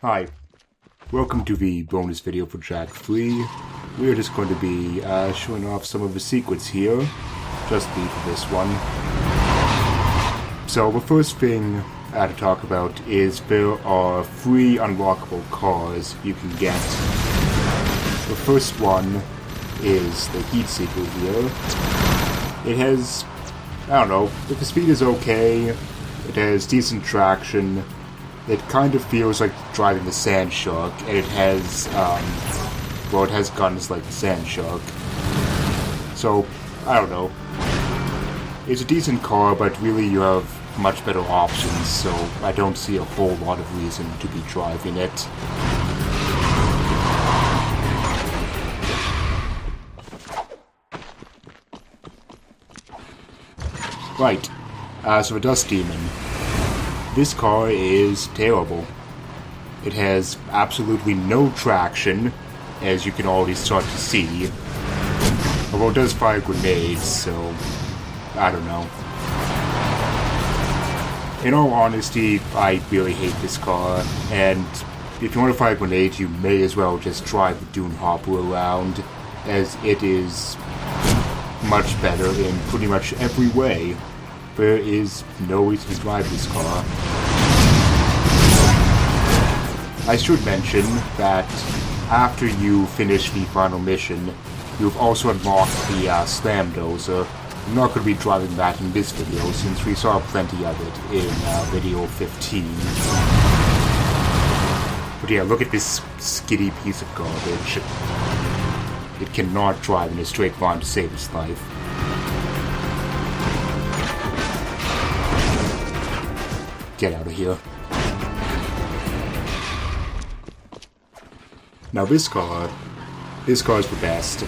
Hi, welcome to the bonus video for Jack 3. We are just going to be showing off some of the secrets here, just me for this one. So the first thing I had to talk about is there are 3 unlockable cars you can get. The first one is the Heat Seeker here. It has, I don't know, if the speed is okay, it has decent traction. It kind of feels like driving the Sand Shark, and it has, it has guns like the Sand Shark. So, I don't know. It's a decent car, but really you have much better options, so I don't see a whole lot of reason to be driving it. Right, so the Dust Demon. This car is terrible. It has absolutely no traction, as you can already start to see. Although it does fire grenades, so I don't know. In all honesty, I really hate this car, and if you want to fire grenades, you may as well just drive the Dune Hopper around, as it is much better in pretty much every way. There is no reason to drive this car. I should mention that after you finish the final mission, you've also unlocked the Slam Dozer. I'm not going to be driving that in this video since we saw plenty of it in video 15. But yeah, look at this skiddy piece of garbage. It cannot drive in a straight line to save its life. Get out of here. Now this car is the best.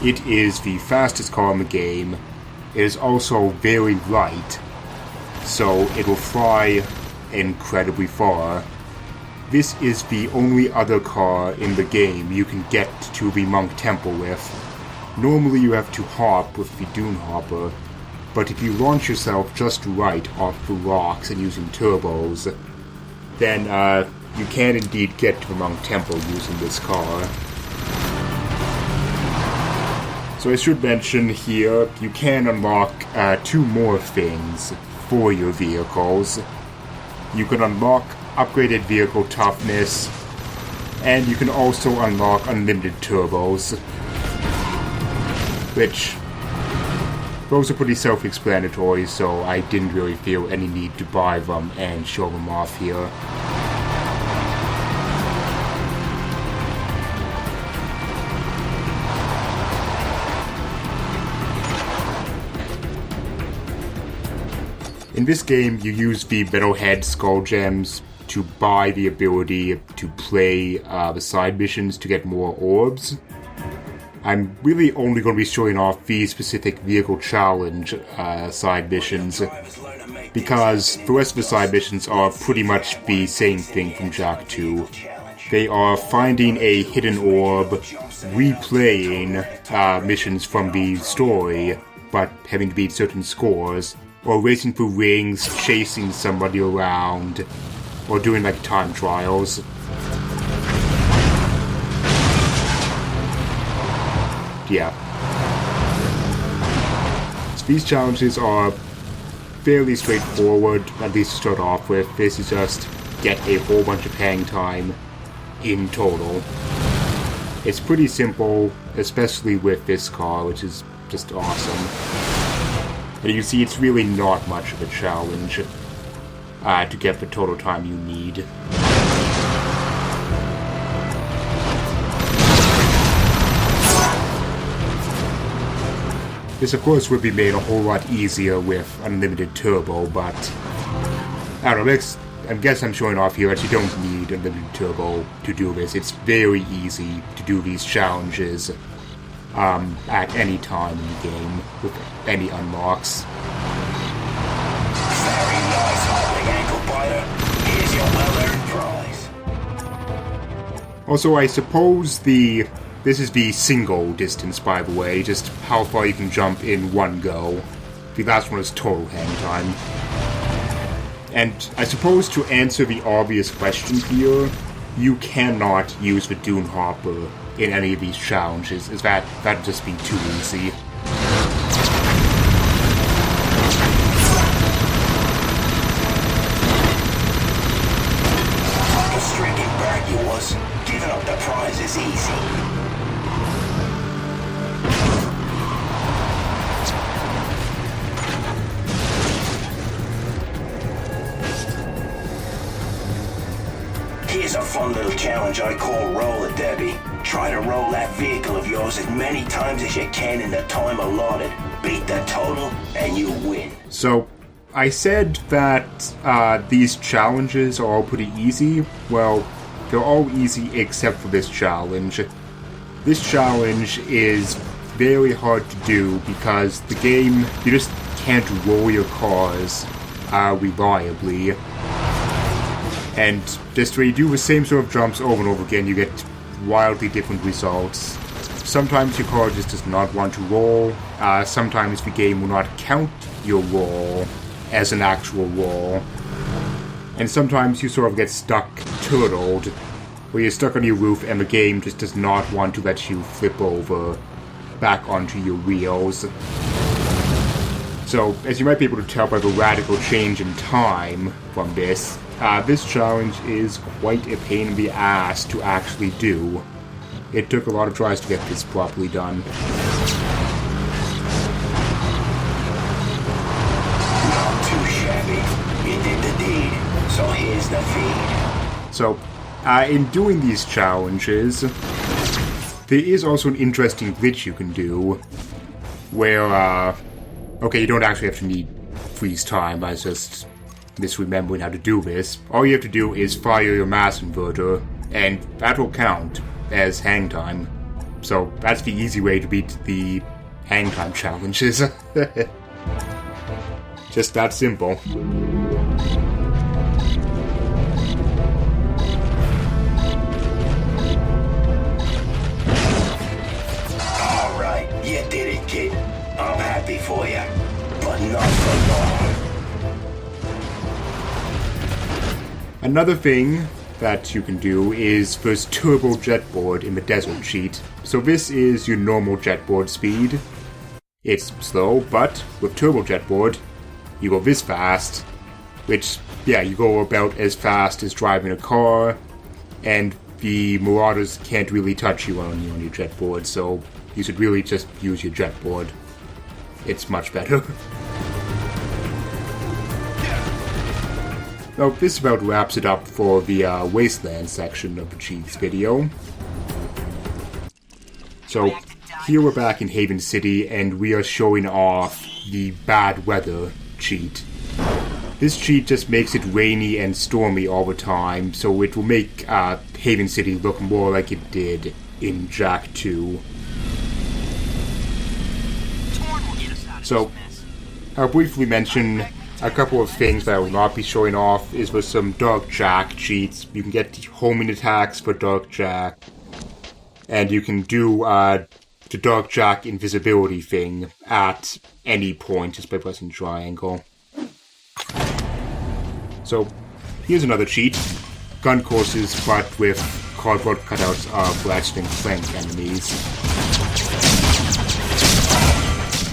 It is the fastest car in the game. It is also very light, so it will fly incredibly far. This is the only other car in the game you can get to the Monk Temple with. Normally you have to hop with the Dune Hopper, but if you launch yourself just right off the rocks and using turbos, then you can indeed get to the Monk Temple using this car. So I should mention here, you can unlock 2 more things for your vehicles. You can unlock upgraded vehicle toughness, and you can also unlock unlimited turbos, which those are pretty self-explanatory, so I didn't really feel any need to buy them and show them off here. In this game, you use the Metalhead Skull Gems to buy the ability to play the side missions to get more orbs. I'm really only going to be showing off the specific vehicle challenge side missions, because the rest of the side missions are pretty much the same thing from Jak 2. They are finding a hidden orb, replaying missions from the story, but having to beat certain scores, or racing through rings, chasing somebody around, or doing like time trials. Yeah. So these challenges are fairly straightforward, at least to start off with. This is just get a whole bunch of hang time in total. It's pretty simple, especially with this car, which is just awesome. And you see, it's really not much of a challenge to get the total time you need. This, of course, would be made a whole lot easier with unlimited turbo, but I don't know, I guess I'm showing off here that you don't need unlimited turbo to do this. It's very easy to do these challenges at any time in the game with any unlocks. Very nice, hopping ankle biter. Here's your well-earned prize. Also, I suppose this is the single distance, by the way, just how far you can jump in one go. The last one is total hang time. And I suppose to answer the obvious question here, you cannot use the Dune Hopper in any of these challenges, as that'd just be too easy. The stricken back you was. Giving up the prize is easy. Here's a fun little challenge I call Roller Derby. Try to roll that vehicle of yours as many times as you can in the time allotted. Beat the total, and you win. So, I said that these challenges are all pretty easy. Well, they're all easy except for this challenge. This challenge is very hard to do because the game, you just can't roll your cars reliably. And just when you do the same sort of jumps over and over again, you get wildly different results. Sometimes your car just does not want to roll. Sometimes the game will not count your roll as an actual roll. And sometimes you sort of get stuck turtled, where you're stuck on your roof and the game just does not want to let you flip over back onto your wheels. So, as you might be able to tell by the radical change in time from this challenge is quite a pain in the ass to actually do. It took a lot of tries to get this properly done. Not too shabby. You did the deed, so here's the feed. So, in doing these challenges, there is also an interesting glitch you can do, where, okay, you don't actually have to need freeze time, I was just misremembering how to do this. All you have to do is fire your mass inverter, and that will count as hang time. So that's the easy way to beat the hang time challenges. Just that simple. Alright, you did it, kid. I'm happy for you, but not for long. Another thing that you can do is there's turbo jetboard in the desert cheat. So this is your normal jetboard speed. It's slow, but with turbo jetboard, you go this fast, which, yeah, you go about as fast as driving a car, and the marauders can't really touch you on your jetboard, so you should really just use your jetboard. It's much better. Now, this about wraps it up for the Wasteland section of the cheats video. So, here we're back in Haven City, and we are showing off the bad weather cheat. This cheat just makes it rainy and stormy all the time, so it will make Haven City look more like it did in Jak 2. So, I'll briefly mention a couple of things that I will not be showing off is with some Dark Jak cheats. You can get homing attacks for Dark Jak, and you can do the Dark Jak invisibility thing at any point just by pressing triangle. So, here's another cheat. Gun courses, but with cardboard cutouts of blasting flank enemies.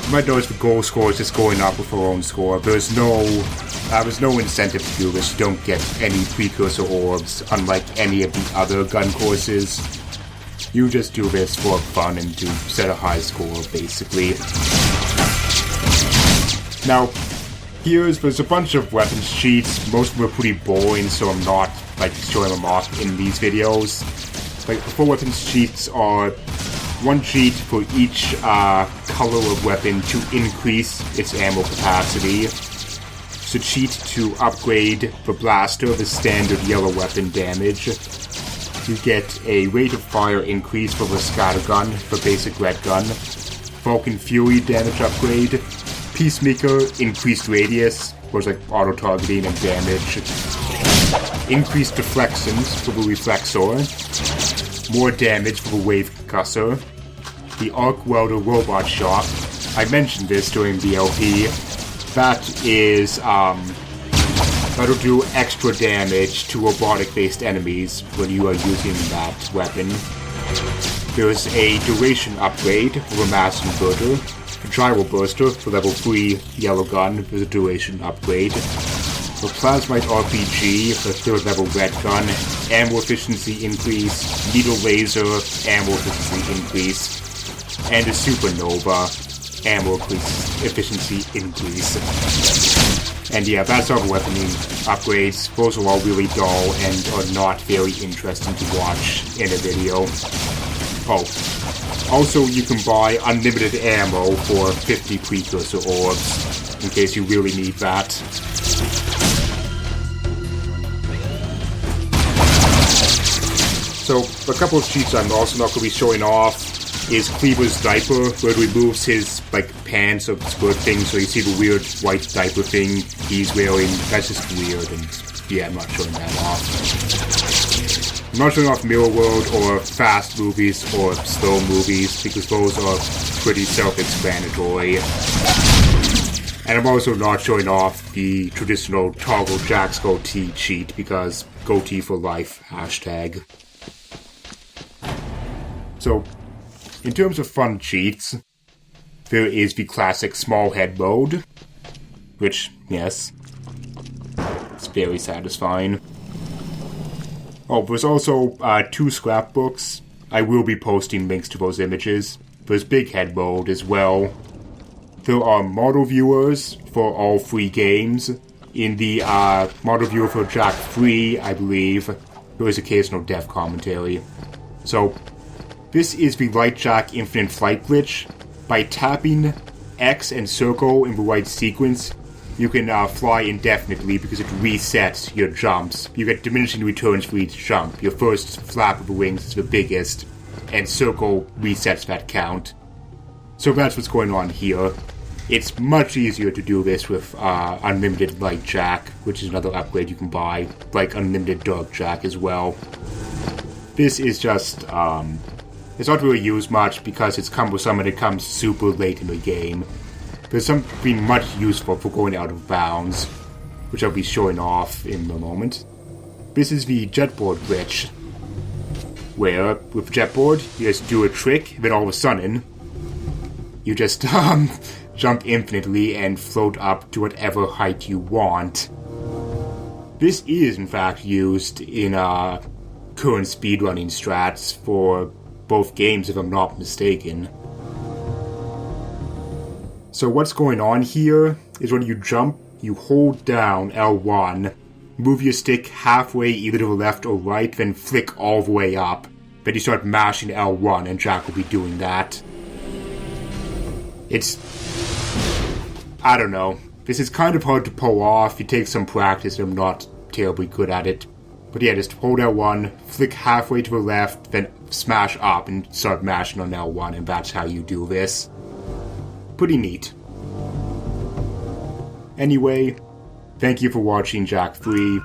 You might notice the goal score is just going up with our own score. There's no incentive to do this. You don't get any precursor orbs, unlike any of the other gun courses. You just do this for fun and to set a high score, basically. Now, there's a bunch of weapons cheats. Most of them are pretty boring, so I'm not showing them off in these videos. The 4 weapons cheats are one cheat for each color of weapon to increase its ammo capacity. It's a cheat to upgrade the blaster with standard yellow weapon damage. You get a rate of fire increase for the scattergun, the basic red gun. Vulcan Fury damage upgrade. Peacemaker increased radius, was auto-targeting and damage. Increased deflections for the Reflexor. More damage for the Wave Concussor. The Arc Welder Robot Shock. I mentioned this during the LP. That is, that'll do extra damage to robotic-based enemies when you are using that weapon. There's a duration upgrade for a mass inverter, a gyro burster for level 3 yellow gun with a duration upgrade, a plasmite RPG for 3rd level red gun, ammo efficiency increase, needle laser, ammo efficiency increase, and a supernova ammo efficiency increase. And yeah, that's all the weaponing upgrades. Those are all really dull and are not very interesting to watch in a video. Oh, also you can buy unlimited ammo for 50 precursor orbs, in case you really need that. So, a couple of cheats I'm also not going to be showing off is Cleaver's diaper, where it removes his, pants or skirt thing, so you see the weird white diaper thing he's wearing. That's just weird, and yeah, I'm not showing that off. I'm not showing off Mirror World or fast movies or slow movies, because those are pretty self-explanatory. And I'm also not showing off the traditional toggle Jack's goatee cheat, because goatee for life, hashtag. So, in terms of fun cheats, there is the classic small head mode, which, yes, it's very satisfying. Oh, there's also 2 scrapbooks. I will be posting links to those images. There's big head mode as well. There are model viewers for all 3 games. In the model viewer for Jack 3, I believe, there is occasional dev commentary. So, this is the Light Jack Infinite Flight glitch. By tapping X and circle in the right sequence, you can fly indefinitely because it resets your jumps. You get diminishing returns for each jump. Your first flap of the wings is the biggest, and circle resets that count. So that's what's going on here. It's much easier to do this with Unlimited Light Jack, which is another upgrade you can buy, like Unlimited Dark Jack as well. This is just, it's not really used much because it's cumbersome and it comes super late in the game. There's something much useful for going out of bounds, which I'll be showing off in a moment. This is the jetboard glitch, where with jetboard you just do a trick, then all of a sudden you just jump infinitely and float up to whatever height you want. This is in fact used in current speedrunning strats for both games, if I'm not mistaken. So what's going on here is when you jump, you hold down L1, move your stick halfway either to the left or right, then flick all the way up. Then you start mashing L1, and Jack will be doing that. It's... I don't know. This is kind of hard to pull off. You take some practice, and I'm not terribly good at it. But yeah, just hold L1, flick halfway to the left, then smash up and start mashing on L1, and that's how you do this. Pretty neat. Anyway, thank you for watching Jack 3.